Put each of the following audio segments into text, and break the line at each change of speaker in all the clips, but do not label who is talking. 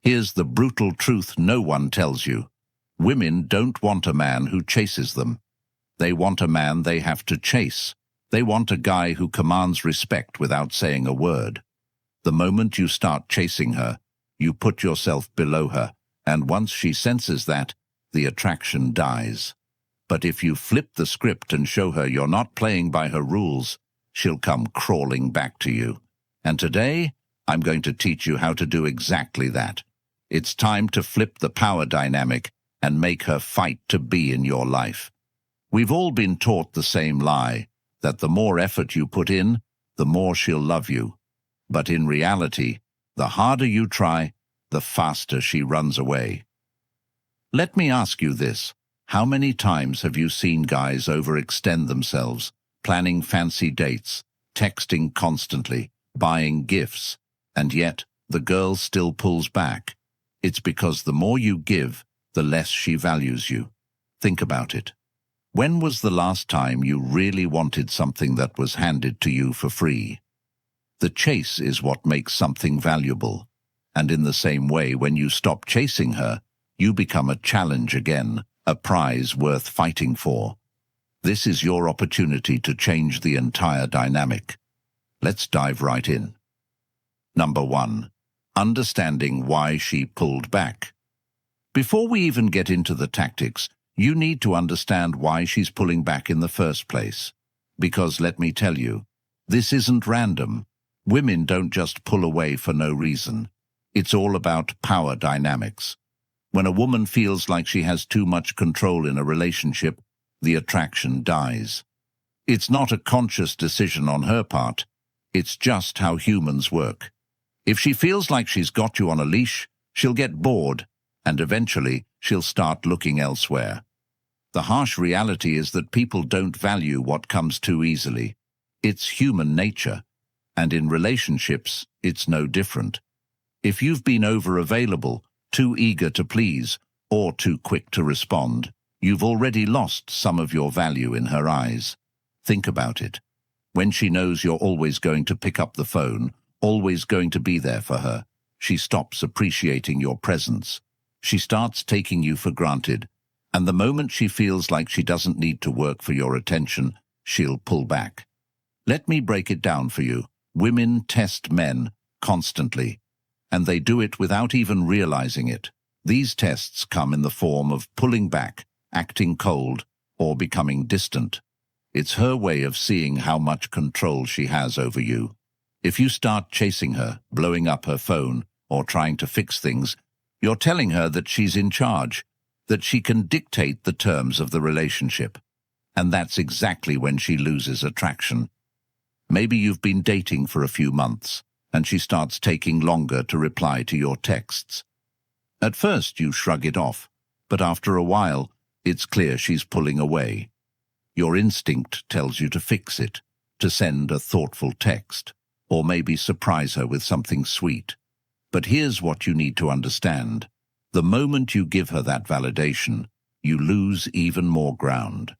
Here's the brutal truth no one tells you. Women don't want a man who chases them. They want a man they have to chase. They want a guy who commands respect without saying a word. The moment you start chasing her, you put yourself below her, and once she senses that, the attraction dies. But if you flip the script and show her you're not playing by her rules, she'll come crawling back to you. And today, I'm going to teach you how to do exactly that. It's time to flip the power dynamic and make her fight to be in your life. We've all been taught the same lie, that the more effort you put in, the more she'll love you. But in reality, the harder you try, the faster she runs away. Let me ask you this. How many times have you seen guys overextend themselves, planning fancy dates, texting constantly, buying gifts, and yet the girl still pulls back? It's because the more you give, the less she values you. Think about it. When was the last time you really wanted something that was handed to you for free? The chase is what makes something valuable. And in the same way, when you stop chasing her, you become a challenge again, a prize worth fighting for. This is your opportunity to change the entire dynamic. Let's dive right in. Number 1. Understanding why she pulled back. Before we even get into the tactics, you need to understand why she's pulling back in the first place. Because let me tell you, this isn't random. Women don't just pull away for no reason. It's all about power dynamics. When a woman feels like she has too much control in a relationship, the attraction dies. It's not a conscious decision on her part. It's just how humans work. If she feels like she's got you on a leash, she'll get bored, and eventually she'll start looking elsewhere. The harsh reality is that people don't value what comes too easily. It's human nature, and in relationships, it's no different. If you've been over-available, too eager to please, or too quick to respond, you've already lost some of your value in her eyes. Think about it. When she knows you're always going to pick up the phone, always going to be there for her, she stops appreciating your presence. She starts taking you for granted, and the moment she feels like she doesn't need to work for your attention, she'll pull back. Let me break it down for you. Women test men constantly, and they do it without even realizing it. These tests come in the form of pulling back, acting cold, or becoming distant. It's her way of seeing how much control she has over you. If you start chasing her, blowing up her phone, or trying to fix things, you're telling her that she's in charge, that she can dictate the terms of the relationship. And that's exactly when she loses attraction. Maybe you've been dating for a few months, and she starts taking longer to reply to your texts. At first you shrug it off, but after a while, it's clear she's pulling away. Your instinct tells you to fix it, to send a thoughtful text, or maybe surprise her with something sweet. But here's what you need to understand. The moment you give her that validation, you lose even more ground.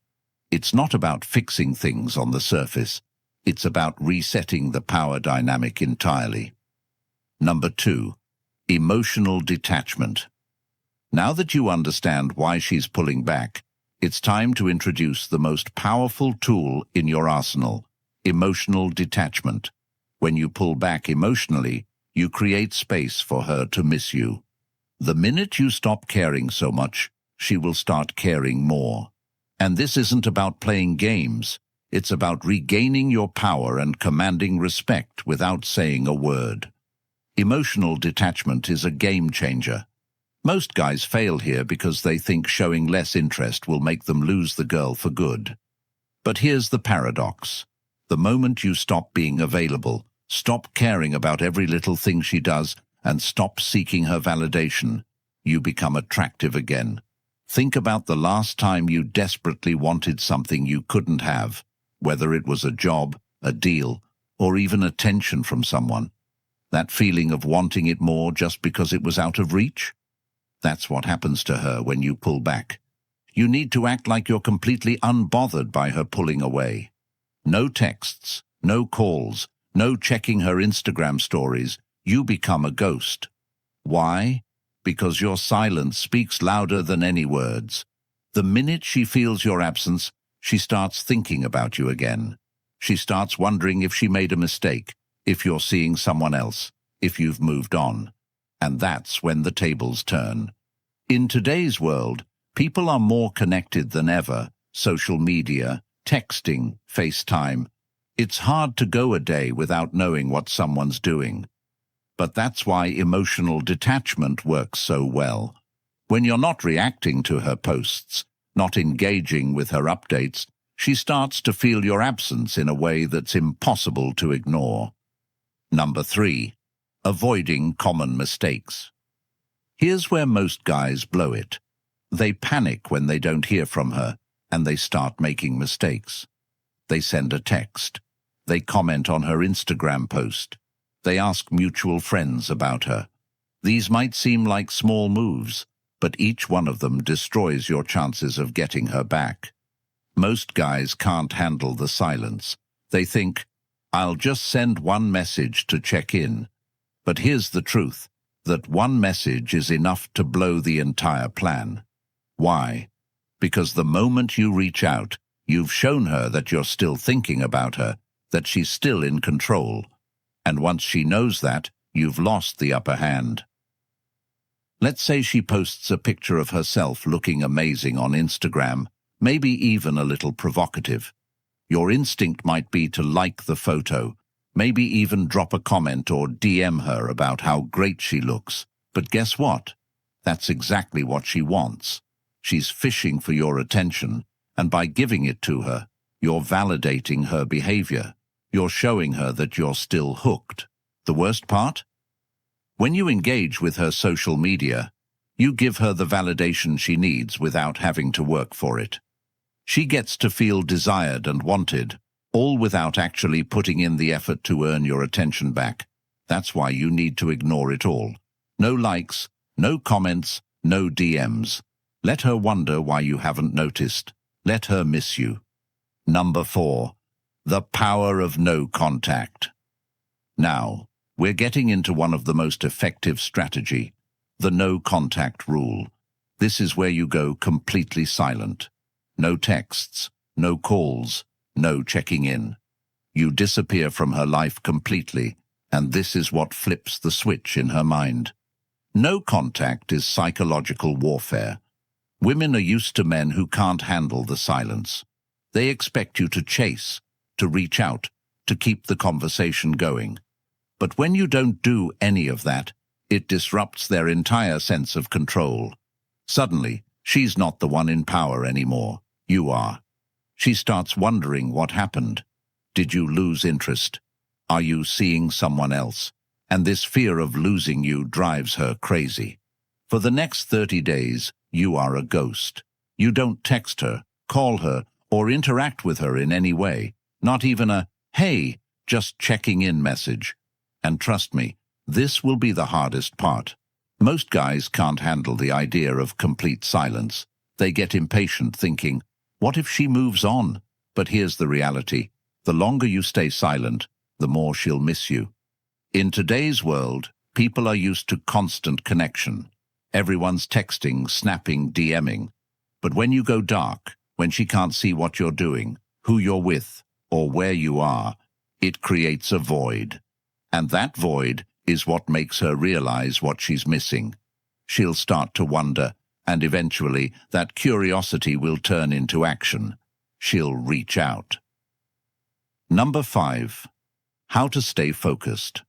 It's not about fixing things on the surface. It's about resetting the power dynamic entirely. Number 2, emotional detachment. Now that you understand why she's pulling back, it's time to introduce the most powerful tool in your arsenal, emotional detachment. When you pull back emotionally, you create space for her to miss you. The minute you stop caring so much, she will start caring more. And this isn't about playing games. It's about regaining your power and commanding respect without saying a word. Emotional detachment is a game changer. Most guys fail here because they think showing less interest will make them lose the girl for good. But here's the paradox. The moment you stop being available, stop caring about every little thing she does, and stop seeking her validation, you become attractive again. Think about the last time you desperately wanted something you couldn't have, whether it was a job, a deal, or even attention from someone. That feeling of wanting it more just because it was out of reach? That's what happens to her when you pull back. You need to act like you're completely unbothered by her pulling away. No texts, no calls, no checking her Instagram stories. You become a ghost. Why? because your silence speaks louder than any words. The minute she feels your absence, she starts thinking about you again. She starts wondering if she made a mistake, if you're seeing someone else, if you've moved on. And that's when the tables turn. In today's world, people are more connected than ever. Social media, texting, FaceTime. It's hard to go a day without knowing what someone's doing. But that's why emotional detachment works so well. When you're not reacting to her posts, not engaging with her updates, she starts to feel your absence in a way that's impossible to ignore. Number 3. Avoiding common mistakes. Here's where most guys blow it. They panic when they don't hear from her, and they start making mistakes. They send a text. They comment on her Instagram post. They ask mutual friends about her. These might seem like small moves, but each one of them destroys your chances of getting her back. Most guys can't handle the silence. They think, I'll just send one message to check in. But here's the truth, that one message is enough to blow the entire plan. Why? Because the moment you reach out, you've shown her that you're still thinking about her, that she's still in control. And once she knows that, you've lost the upper hand. Let's say she posts a picture of herself looking amazing on Instagram, maybe even a little provocative. Your instinct might be to like the photo, maybe even drop a comment or DM her about how great she looks. But guess what? That's exactly what she wants. She's fishing for your attention, and by giving it to her, you're validating her behavior. You're showing her that you're still hooked. The worst part? When you engage with her social media, you give her the validation she needs without having to work for it. She gets to feel desired and wanted, all without actually putting in the effort to earn your attention back. That's why you need to ignore it all. No likes, no comments, no DMs. Let her wonder why you haven't noticed. Let her miss you. Number 4. The power of no contact. Now, we're getting into one of the most effective strategy, the no contact rule. This is where you go completely silent. No texts, no calls, no checking in. You disappear from her life completely, and this is what flips the switch in her mind. No contact is psychological warfare. Women are used to men who can't handle the silence. They expect you to chase, to reach out, to keep the conversation going. But when you don't do any of that, it disrupts their entire sense of control. Suddenly, she's not the one in power anymore. You are. She starts wondering what happened. Did you lose interest? Are you seeing someone else? And this fear of losing you drives her crazy. For the next 30 days, you are a ghost. You don't text her, call her, or interact with her in any way. Not even a, hey, just checking in message. And trust me, this will be the hardest part. Most guys can't handle the idea of complete silence. They get impatient thinking, what if she moves on? But here's the reality. The longer you stay silent, the more she'll miss you. In today's world, people are used to constant connection. Everyone's texting, snapping, DMing. But when you go dark, when she can't see what you're doing, who you're with, or where you are, it creates a void. And that void is what makes her realize what she's missing. She'll start to wonder, and eventually that curiosity will turn into action. She'll reach out. Number 5. How to stay focused.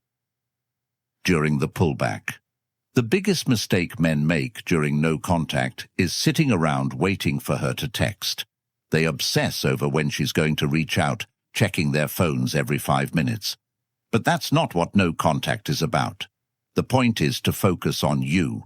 During the pullback. The biggest mistake men make during no contact is sitting around waiting for her to text. They obsess over when she's going to reach out, checking their phones every 5 minutes. But that's not what no contact is about. The point is to focus on you.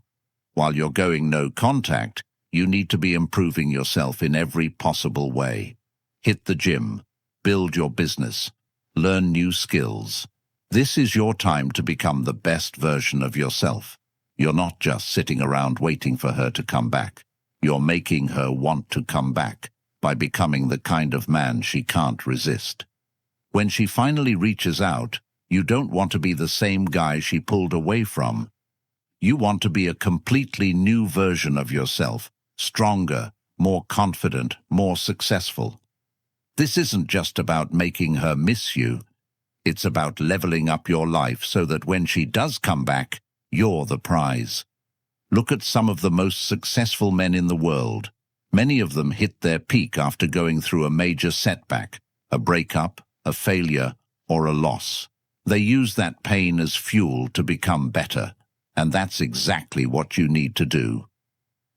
While you're going no contact, you need to be improving yourself in every possible way. Hit the gym, build your business, learn new skills. This is your time to become the best version of yourself. You're not just sitting around waiting for her to come back. You're making her want to come back by becoming the kind of man she can't resist. When she finally reaches out, you don't want to be the same guy she pulled away from. You want to be a completely new version of yourself, stronger, more confident, more successful. This isn't just about making her miss you. It's about leveling up your life so that when she does come back, you're the prize. Look at some of the most successful men in the world. Many of them hit their peak after going through a major setback, a breakup, a failure, or a loss. They use that pain as fuel to become better, and that's exactly what you need to do.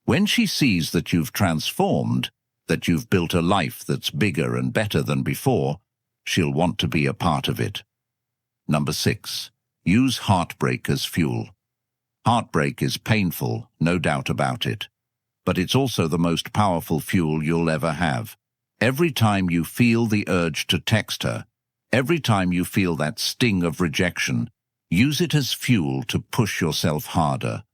When she sees that you've transformed, that you've built a life that's bigger and better than before, she'll want to be a part of it. Number 6. Use heartbreak as fuel. Heartbreak is painful, no doubt about it. But it's also the most powerful fuel you'll ever have. Every time you feel the urge to text her, every time you feel that sting of rejection, use it as fuel to push yourself harder.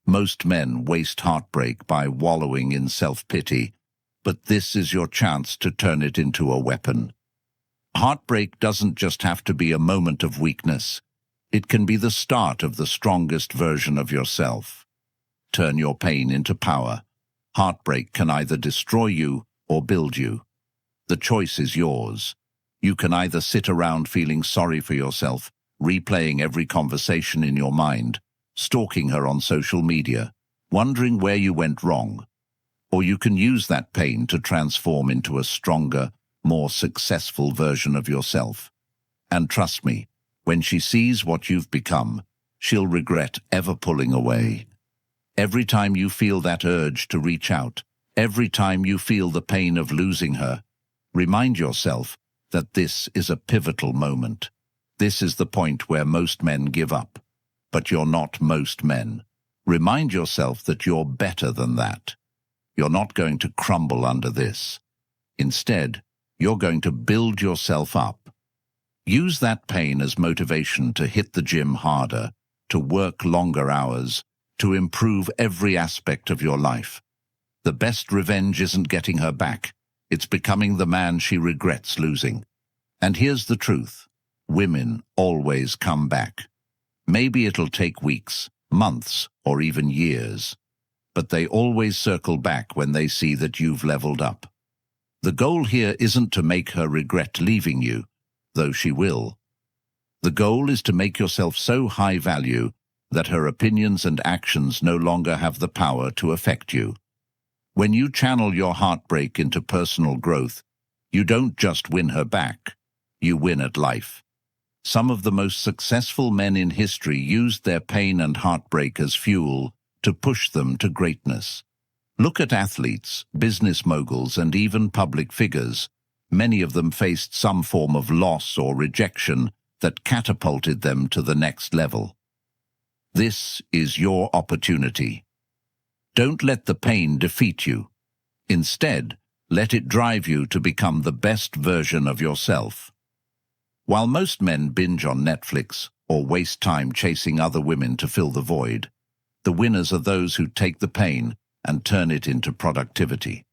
Most men waste heartbreak by wallowing in self-pity, but this is your chance to turn it into a weapon. Heartbreak doesn't just have to be a moment of weakness. It can be the start of the strongest version of yourself. Turn your pain into power. Heartbreak can either destroy you or build you. The choice is yours. You can either sit around feeling sorry for yourself, replaying every conversation in your mind, stalking her on social media, wondering where you went wrong. Or you can use that pain to transform into a stronger, more successful version of yourself. And trust me, when she sees what you've become, she'll regret ever pulling away. Every time you feel that urge to reach out, every time you feel the pain of losing her, remind yourself that this is a pivotal moment. This is the point where most men give up. But you're not most men. Remind yourself that you're better than that. You're not going to crumble under this. Instead, you're going to build yourself up. Use that pain as motivation to hit the gym harder, to work longer hours, to improve every aspect of your life. The best revenge isn't getting her back. It's becoming the man she regrets losing. And here's the truth. Women always come back. Maybe it'll take weeks, months, or even years. But they always circle back when they see that you've leveled up. The goal here isn't to make her regret leaving you, though she will. The goal is to make yourself so high value that her opinions and actions no longer have the power to affect you. When you channel your heartbreak into personal growth, you don't just win her back, you win at life. Some of the most successful men in history used their pain and heartbreak as fuel to push them to greatness. Look at athletes, business moguls, and even public figures. Many of them faced some form of loss or rejection that catapulted them to the next level. This is your opportunity. Don't let the pain defeat you. Instead, let it drive you to become the best version of yourself. While most men binge on Netflix or waste time chasing other women to fill the void, the winners are those who take the pain and turn it into productivity.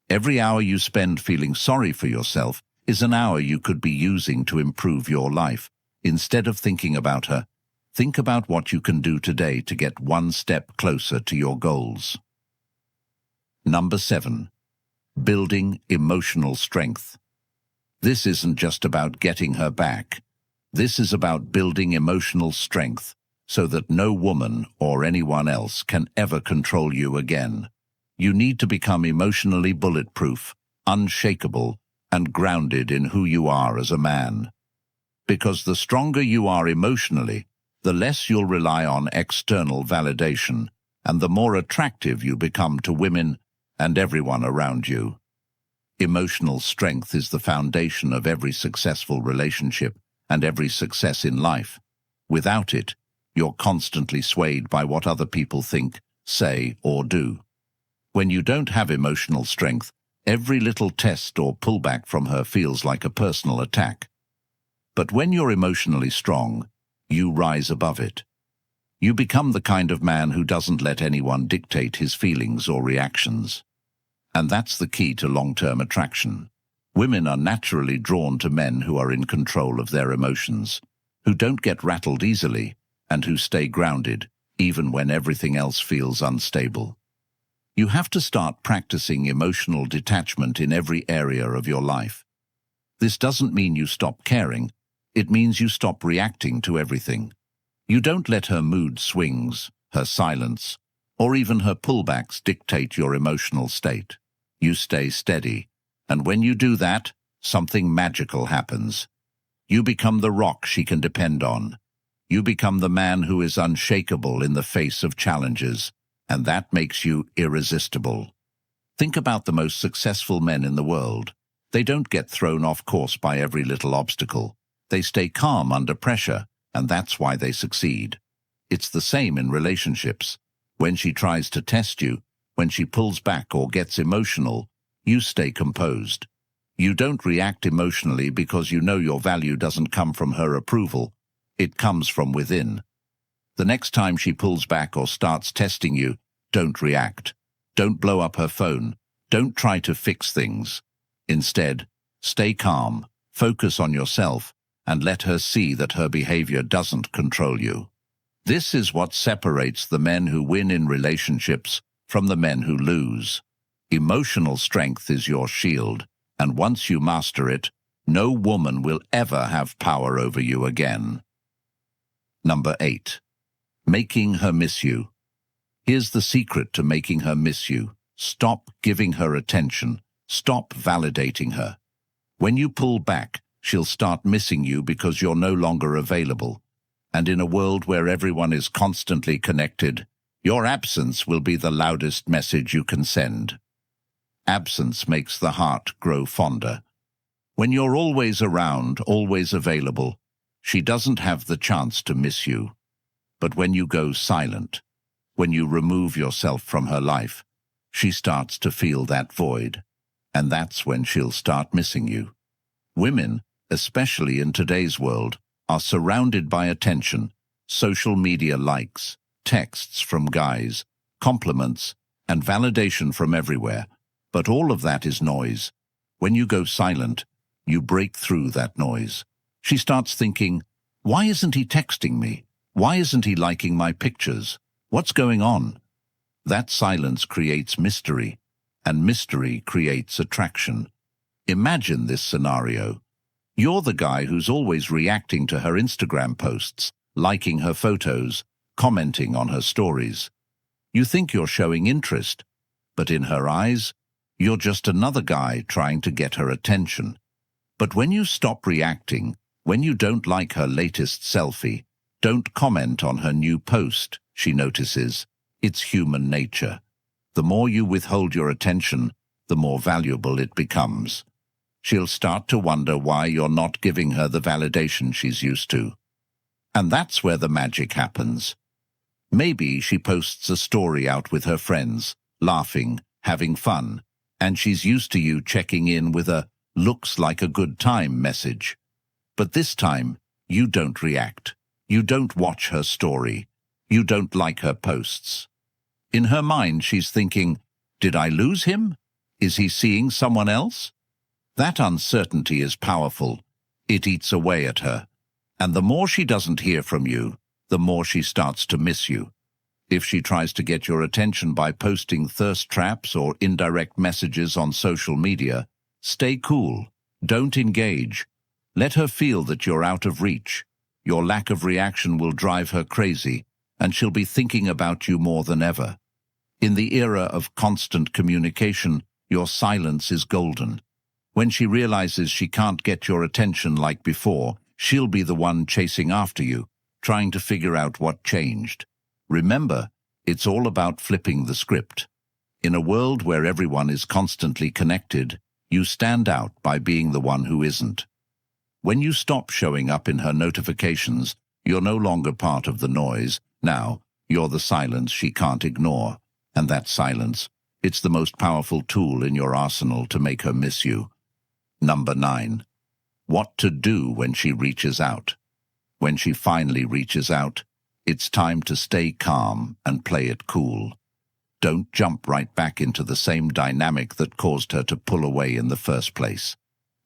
Every hour you spend feeling sorry for yourself is an hour you could be using to improve your life. Instead of thinking about her, think about what you can do today to get one step closer to your goals. Number 7. Building emotional strength. This isn't just about getting her back. This is about building emotional strength so that no woman or anyone else can ever control you again. You need to become emotionally bulletproof, unshakable, and grounded in who you are as a man. Because the stronger you are emotionally, the less you'll rely on external validation, and the more attractive you become to women and everyone around you. Emotional strength is the foundation of every successful relationship and every success in life. Without it, you're constantly swayed by what other people think, say, or do. When you don't have emotional strength, every little test or pullback from her feels like a personal attack. But when you're emotionally strong, you rise above it. You become the kind of man who doesn't let anyone dictate his feelings or reactions. And that's the key to long-term attraction. Women are naturally drawn to men who are in control of their emotions, who don't get rattled easily, and who stay grounded, even when everything else feels unstable. You have to start practicing emotional detachment in every area of your life. This doesn't mean you stop caring. It means you stop reacting to everything. You don't let her mood swings, her silence, or even her pullbacks dictate your emotional state. You stay steady, and when you do that, something magical happens. You become the rock she can depend on. You become the man who is unshakable in the face of challenges, and that makes you irresistible. Think about the most successful men in the world. They don't get thrown off course by every little obstacle. They stay calm under pressure, and that's why they succeed. It's the same in relationships. When she tries to test you, when she pulls back or gets emotional, you stay composed. You don't react emotionally because you know your value doesn't come from her approval. It comes from within. The next time she pulls back or starts testing you, don't react. Don't blow up her phone. Don't try to fix things. Instead, stay calm, focus on yourself, and let her see that her behavior doesn't control you. This is what separates the men who win in relationships from the men who lose. Emotional strength is your shield, and once you master it, no woman will ever have power over you again. Number 8. Making her miss you. Here's the secret to making her miss you. Stop giving her attention. Stop validating her. When you pull back, she'll start missing you because you're no longer available. And in a world where everyone is constantly connected, your absence will be the loudest message you can send. Absence makes the heart grow fonder. When you're always around, always available, she doesn't have the chance to miss you. But when you go silent, when you remove yourself from her life, she starts to feel that void. And that's when she'll start missing you. Women, especially in today's world, are surrounded by attention, social media likes, texts from guys, compliments, and validation from everywhere. But all of that is noise. When you go silent, you break through that noise. She starts thinking, why isn't he texting me? Why isn't he liking my pictures? What's going on? That silence creates mystery, and mystery creates attraction. Imagine this scenario. You're the guy who's always reacting to her Instagram posts, liking her photos, commenting on her stories. You think you're showing interest, but in her eyes, you're just another guy trying to get her attention. But when you stop reacting, when you don't like her latest selfie, don't comment on her new post, she notices. It's human nature. The more you withhold your attention, the more valuable it becomes. She'll start to wonder why you're not giving her the validation she's used to. And that's where the magic happens. Maybe she posts a story out with her friends, laughing, having fun, and she's used to you checking in with a "looks like a good time" message. But this time, you don't react. You don't watch her story. You don't like her posts. In her mind, she's thinking, did I lose him? Is he seeing someone else? That uncertainty is powerful. It eats away at her. And the more she doesn't hear from you, the more she starts to miss you. If she tries to get your attention by posting thirst traps or indirect messages on social media, stay cool. Don't engage. Let her feel that you're out of reach. Your lack of reaction will drive her crazy, and she'll be thinking about you more than ever. In the era of constant communication, your silence is golden. When she realizes she can't get your attention like before, she'll be the one chasing after you, trying to figure out what changed. Remember, it's all about flipping the script. In a world where everyone is constantly connected, you stand out by being the one who isn't. When you stop showing up in her notifications, you're no longer part of the noise. Now, you're the silence she can't ignore. And that silence, it's the most powerful tool in your arsenal to make her miss you. Number 9. What to do when she reaches out. When she finally reaches out, it's time to stay calm and play it cool. Don't jump right back into the same dynamic that caused her to pull away in the first place.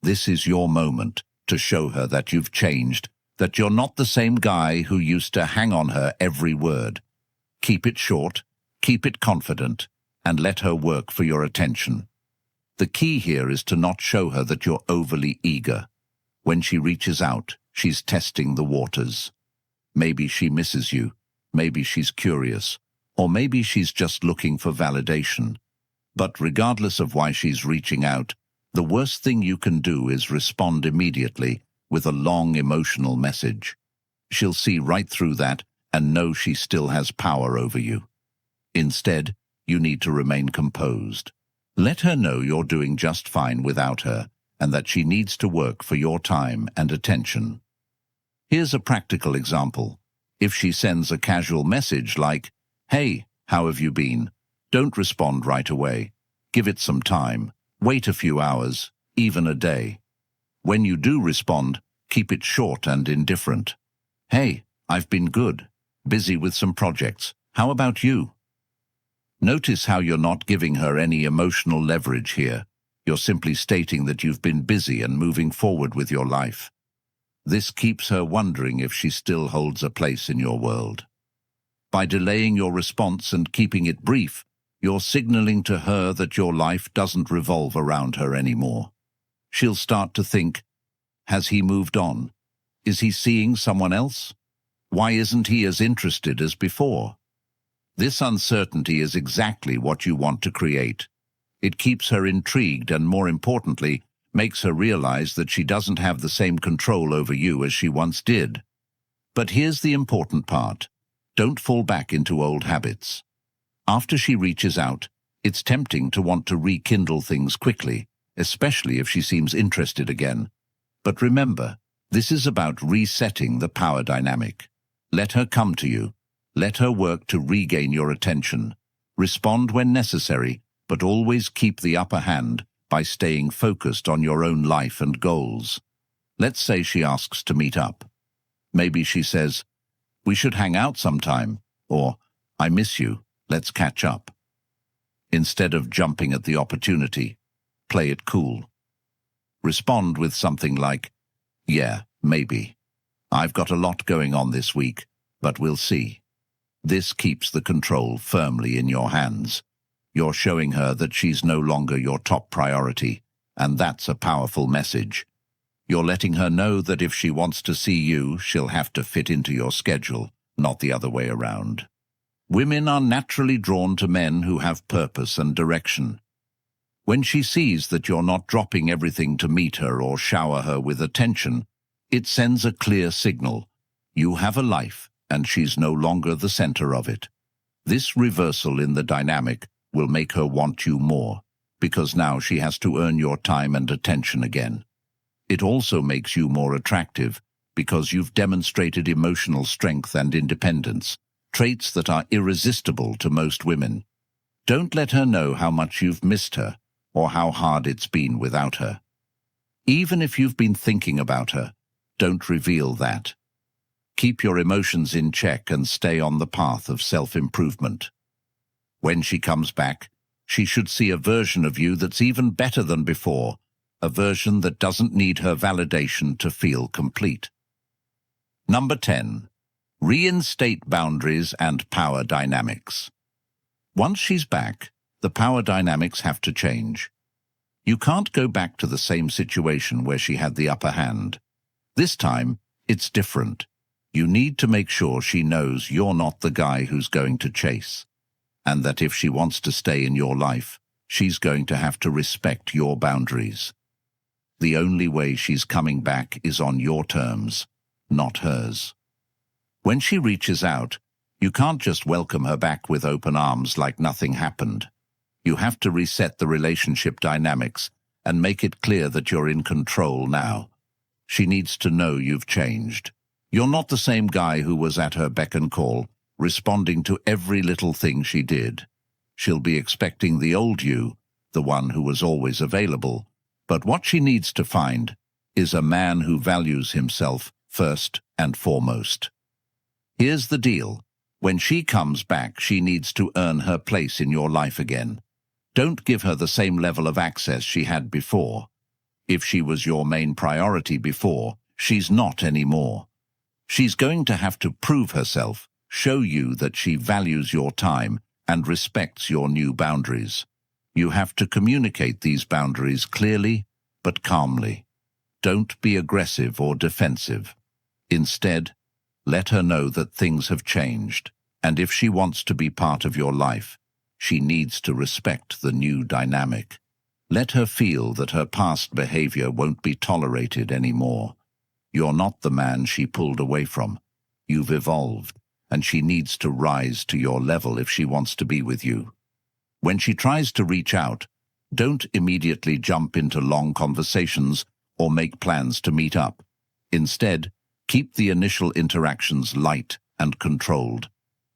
This is your moment to show her that you've changed, that you're not the same guy who used to hang on her every word. Keep it short, keep it confident, and let her work for your attention. The key here is to not show her that you're overly eager. When she reaches out, she's testing the waters. Maybe she misses you, maybe she's curious, or maybe she's just looking for validation. But regardless of why she's reaching out, the worst thing you can do is respond immediately with a long emotional message. She'll see right through that and know she still has power over you. Instead, you need to remain composed. Let her know you're doing just fine without her and that she needs to work for your time and attention. Here's a practical example. If she sends a casual message like, "Hey, how have you been?" Don't respond right away. Give it some time. Wait a few hours, even a day. When you do respond, keep it short and indifferent. "Hey, I've been good. Busy with some projects. How about you?" Notice how you're not giving her any emotional leverage here. You're simply stating that you've been busy and moving forward with your life. This keeps her wondering if she still holds a place in your world. By delaying your response and keeping it brief, you're signaling to her that your life doesn't revolve around her anymore. She'll start to think, has he moved on? Is he seeing someone else? Why isn't he as interested as before? This uncertainty is exactly what you want to create. It keeps her intrigued and, more importantly, makes her realize that she doesn't have the same control over you as she once did. But here's the important part. Don't fall back into old habits. After she reaches out, it's tempting to want to rekindle things quickly, especially if she seems interested again. But remember, this is about resetting the power dynamic. Let her come to you. Let her work to regain your attention. Respond when necessary, but always keep the upper hand by staying focused on your own life and goals. Let's say she asks to meet up. Maybe she says, "We should hang out sometime," or "I miss you, let's catch up." Instead of jumping at the opportunity, play it cool. Respond with something like, "Yeah, maybe. I've got a lot going on this week, but we'll see." This keeps the control firmly in your hands. You're showing her that she's no longer your top priority, and that's a powerful message. You're letting her know that if she wants to see you, she'll have to fit into your schedule, not the other way around. Women are naturally drawn to men who have purpose and direction. When she sees that you're not dropping everything to meet her or shower her with attention, it sends a clear signal. You have a life, and she's no longer the center of it. This reversal in the dynamic will make her want you more, because now she has to earn your time and attention again. It also makes you more attractive, because you've demonstrated emotional strength and independence, traits that are irresistible to most women. Don't let her know how much you've missed her, or how hard it's been without her. Even if you've been thinking about her, don't reveal that. Keep your emotions in check and stay on the path of self-improvement. When she comes back, she should see a version of you that's even better than before, a version that doesn't need her validation to feel complete. Number 10. Reinstate boundaries and power dynamics. Once she's back, the power dynamics have to change. You can't go back to the same situation where she had the upper hand. This time, it's different. You need to make sure she knows you're not the guy who's going to chase, and that if she wants to stay in your life, she's going to have to respect your boundaries. The only way she's coming back is on your terms, not hers. When she reaches out, you can't just welcome her back with open arms like nothing happened. You have to reset the relationship dynamics and make it clear that you're in control now. She needs to know you've changed. You're not the same guy who was at her beck and call, responding to every little thing she did. She'll be expecting the old you, the one who was always available. But what she needs to find is a man who values himself first and foremost. Here's the deal. When she comes back, she needs to earn her place in your life again. Don't give her the same level of access she had before. If she was your main priority before, she's not anymore. She's going to have to prove herself, show you that she values your time and respects your new boundaries. You have to communicate these boundaries clearly but calmly. Don't be aggressive or defensive. Instead, let her know that things have changed, and if she wants to be part of your life, she needs to respect the new dynamic. Let her feel that her past behavior won't be tolerated anymore. You're not the man she pulled away from. You've evolved, and she needs to rise to your level if she wants to be with you. When she tries to reach out, don't immediately jump into long conversations or make plans to meet up. Instead, keep the initial interactions light and controlled.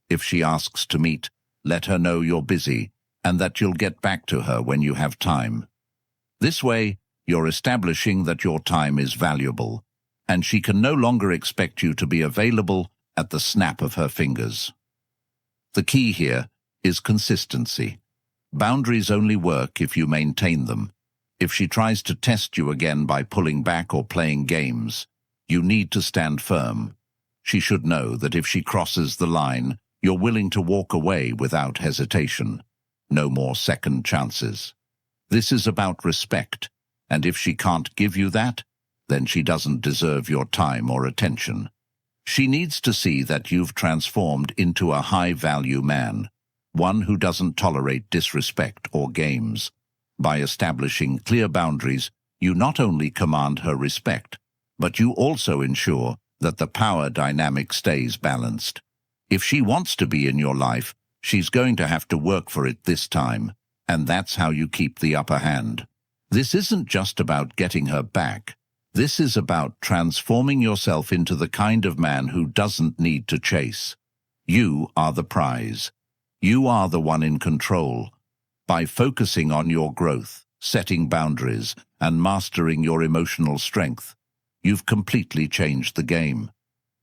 If she asks to meet, let her know you're busy and that you'll get back to her when you have time. This way, you're establishing that your time is valuable, and she can no longer expect you to be available at the snap of her fingers. The key here is consistency. Boundaries only work if you maintain them. If she tries to test you again by pulling back or playing games, you need to stand firm. She should know that if she crosses the line, you're willing to walk away without hesitation. No more second chances. This is about respect, and if she can't give you that, then she doesn't deserve your time or attention. She needs to see that you've transformed into a high-value man, one who doesn't tolerate disrespect or games. By establishing clear boundaries, you not only command her respect, but you also ensure that the power dynamic stays balanced. If she wants to be in your life, she's going to have to work for it this time, and that's how you keep the upper hand. This isn't just about getting her back. This is about transforming yourself into the kind of man who doesn't need to chase. You are the prize. You are the one in control. By focusing on your growth, setting boundaries, and mastering your emotional strength, you've completely changed the game.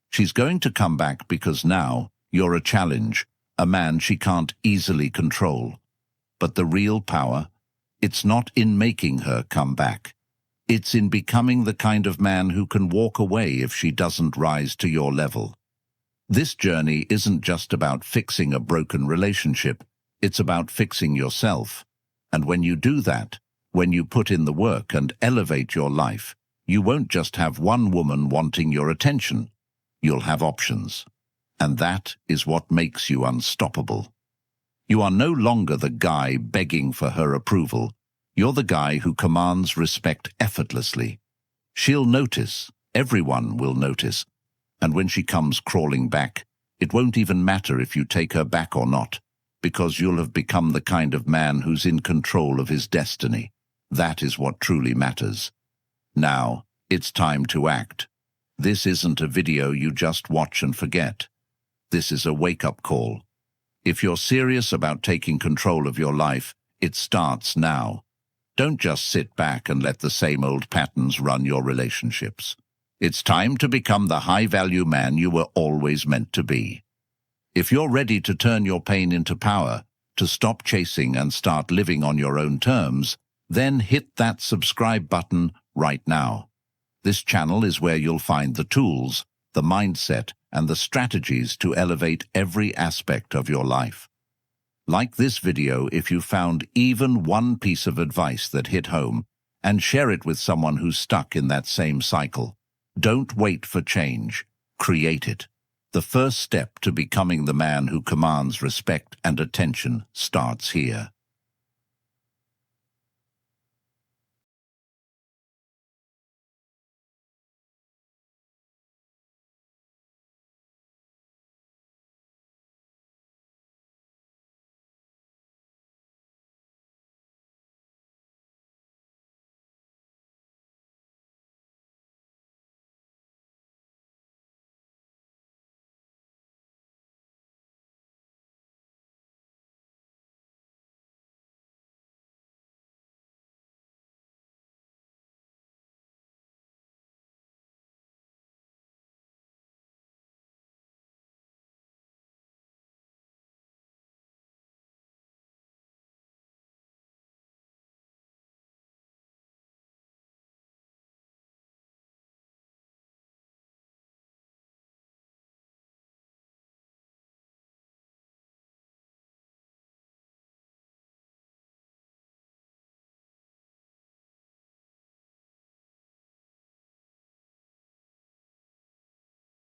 She's going to come back because now you're a challenge, a man she can't easily control. But the real power, it's not in making her come back. It's in becoming the kind of man who can walk away if she doesn't rise to your level. This journey isn't just about fixing a broken relationship, it's about fixing yourself. And when you do that, when you put in the work and elevate your life, you won't just have one woman wanting your attention. You'll have options. And that is what makes you unstoppable. You are no longer the guy begging for her approval. You're the guy who commands respect effortlessly. She'll notice. Everyone will notice. And when she comes crawling back, it won't even matter if you take her back or not, because you'll have become the kind of man who's in control of his destiny. That is what truly matters. Now, it's time to act. This isn't a video you just watch and forget. This is a wake-up call. If you're serious about taking control of your life, it starts now. Don't just sit back and let the same old patterns run your relationships. It's time to become the high-value man you were always meant to be. If you're ready to turn your pain into power, to stop chasing and start living on your own terms, then hit that subscribe button right now. This channel is where you'll find the tools, the mindset, and the strategies to elevate every aspect of your life. Like this video if you found even one piece of advice that hit home, and share it with someone who's stuck in that same cycle. Don't wait for change. Create it. The first step to becoming the man who commands respect and attention starts here.